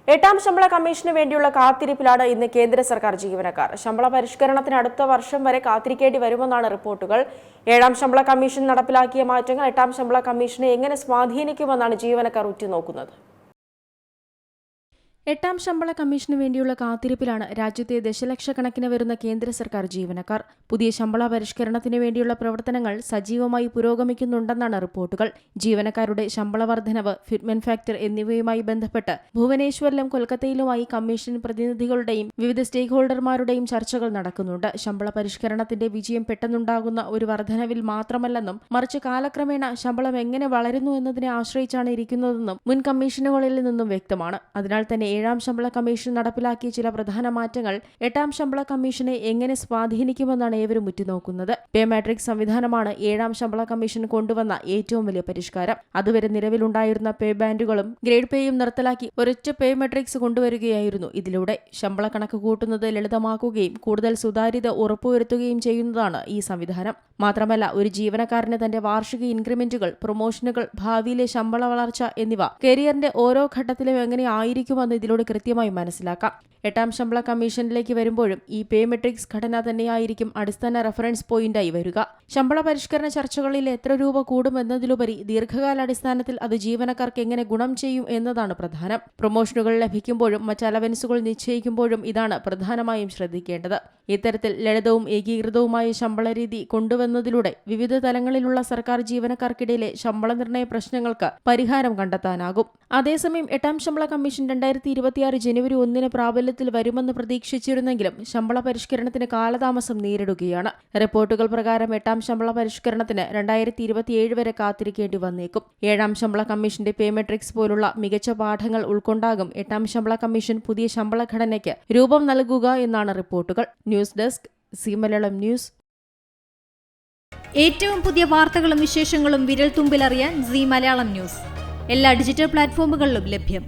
എട്ടാം ശമ്പള കമ്മീഷന് വേണ്ടിയുള്ള കാത്തിരിപ്പിലാണ് ഇന്ന് കേന്ദ്ര സർക്കാർ ജീവനക്കാർ. ശമ്പള പരിഷ്കരണത്തിന് അടുത്ത വർഷം വരെ കാത്തിരിക്കേണ്ടി വരുമെന്നാണ് റിപ്പോർട്ടുകൾ. ഏഴാം ശമ്പള കമ്മീഷൻ നടപ്പിലാക്കിയ മാറ്റങ്ങൾ എട്ടാം ശമ്പള കമ്മീഷനെ എങ്ങനെ സ്വാധീനിക്കുമെന്നാണ് ജീവനക്കാർ ഉറ്റുനോക്കുന്നത്. എട്ടാം ശമ്പള കമ്മീഷന് വേണ്ടിയുള്ള കാത്തിരിപ്പിലാണ് രാജ്യത്തെ ദശലക്ഷക്കണക്കിന് വരുന്ന കേന്ദ്ര സർക്കാർ ജീവനക്കാർ. പുതിയ ശമ്പള പരിഷ്കരണത്തിന് വേണ്ടിയുള്ള പ്രവർത്തനങ്ങൾ സജീവമായി പുരോഗമിക്കുന്നുണ്ടെന്നാണ് റിപ്പോർട്ടുകൾ. ജീവനക്കാരുടെ ശമ്പള വർധനവ്, ഫിറ്റ്മെന്റ് ഫാക്ടർ എന്നിവയുമായി ബന്ധപ്പെട്ട് ഭുവനേശ്വറിലും കൊൽക്കത്തയിലുമായി കമ്മീഷൻ പ്രതിനിധികളുടെയും വിവിധ സ്റ്റേക്ക് ഹോൾഡർമാരുടെയും ചർച്ചകൾ നടക്കുന്നുണ്ട്. ശമ്പള പരിഷ്കരണത്തിന്റെ വിജയം പെട്ടെന്നുണ്ടാകുന്ന ഒരു വർധനവിൽ മാത്രമല്ലെന്നും മറിച്ച് കാലക്രമേണ ശമ്പളം എങ്ങനെ വളരുന്നു എന്നതിനെ ആശ്രയിച്ചാണ് ഇരിക്കുന്നതെന്നും മുൻ കമ്മീഷനുകളിൽ നിന്നും വ്യക്തമാണ്. അതിനാൽ തന്നെ ഏഴാം ശമ്പള കമ്മീഷൻ നടപ്പിലാക്കിയ ചില പ്രധാന മാറ്റങ്ങൾ എട്ടാം ശമ്പള കമ്മീഷനെ എങ്ങനെ സ്വാധീനിക്കുമെന്നാണ് ഏവരും ഉറ്റുനോക്കുന്നത്. പേ മാട്രിക്സ് സംവിധാനമാണ് ഏഴാം ശമ്പള കമ്മീഷൻ കൊണ്ടുവന്ന ഏറ്റവും വലിയ പരിഷ്കാരം. അതുവരെ നിലവിലുണ്ടായിരുന്ന പേ ബാൻഡുകളും ഗ്രേഡ് പേയും നിർത്തലാക്കി ഒരൊറ്റ പേ മാട്രിക്സ് കൊണ്ടുവരികയായിരുന്നു. ഇതിലൂടെ ശമ്പള കണക്ക് കൂട്ടുന്നത് ലളിതമാക്കുകയും കൂടുതൽ സുതാര്യത ഉറപ്പുവരുത്തുകയും ചെയ്യുന്നതാണ് ഈ സംവിധാനം. മാത്രമല്ല, ഒരു ജീവനക്കാരന് തന്റെ വാർഷിക ഇൻക്രിമെന്റുകൾ, പ്രൊമോഷനുകൾ, ഭാവിയിലെ ശമ്പള വളർച്ച എന്നിവ കരിയറിന്റെ ഓരോ ഘട്ടത്തിലും എങ്ങനെ ആയിരിക്കുമെന്ന് ഇതിലൂടെ കൃത്യമായി മനസ്സിലാക്കാം. എട്ടാം ശമ്പള കമ്മീഷനിലേക്ക് വരുമ്പോഴും ഈ പേ മെട്രിക്സ് ഘടന തന്നെയായിരിക്കും അടിസ്ഥാന റഫറൻസ് പോയിന്റായി വരിക. ശമ്പള പരിഷ്കരണ ചർച്ചകളിൽ എത്ര രൂപ കൂടുമെന്നതിലുപരി ദീർഘകാലാടിസ്ഥാനത്തിൽ അത് ജീവനക്കാർക്ക് എങ്ങനെ ഗുണം ചെയ്യും എന്നതാണ് പ്രധാനം. പ്രൊമോഷനുകൾ ലഭിക്കുമ്പോഴും മറ്റ് അലവൻസുകൾ നിശ്ചയിക്കുമ്പോഴും ഇതാണ് പ്രധാനമായും ശ്രദ്ധിക്കേണ്ടത്. ഇത്തരത്തിൽ ലളിതവും ഏകീകൃതവുമായ ശമ്പള രീതി കൊണ്ടുവന്നതിലൂടെ വിവിധ തലങ്ങളിലുള്ള സർക്കാർ ജീവനക്കാർക്കിടയിലെ ശമ്പള നിർണയ പ്രശ്നങ്ങൾക്ക് പരിഹാരം കണ്ടെത്താനാകും. അതേസമയം എട്ടാം ശമ്പള കമ്മീഷൻ 2026 ജനുവരി 1 പ്രാബല്യത്തിൽ വരുമെന്ന് പ്രതീക്ഷിച്ചിരുന്നെങ്കിലും ശമ്പള പരിഷ്കരണത്തിന് കാലതാമസം നേരിടുകയാണ്. റിപ്പോർട്ടുകൾ പ്രകാരം എട്ടാം ശമ്പള പരിഷ്കരണത്തിന് 2027 വരെ കാത്തിരിക്കേണ്ടി വന്നേക്കും. ഏഴാം ശമ്പള കമ്മീഷന്റെ പേ മെട്രിക്സ് പോലുള്ള മികച്ച പാഠങ്ങൾ ഉൾക്കൊണ്ടാകും എട്ടാം ശമ്പള കമ്മീഷൻ പുതിയ ശമ്പള ഘടനയ്ക്ക് രൂപം നൽകുക എന്നാണ് റിപ്പോർട്ടുകൾ. News desk, C Malayalam news. ഏറ്റവും പുതിയ വാർത്തകളും വിശേഷങ്ങളും വിരൽ തുമ്പിലറിയാൻ സി മലയാളം ന്യൂസ് എല്ലാ ഡിജിറ്റൽ പ്ലാറ്റ്ഫോമുകളിലും ലഭ്യം.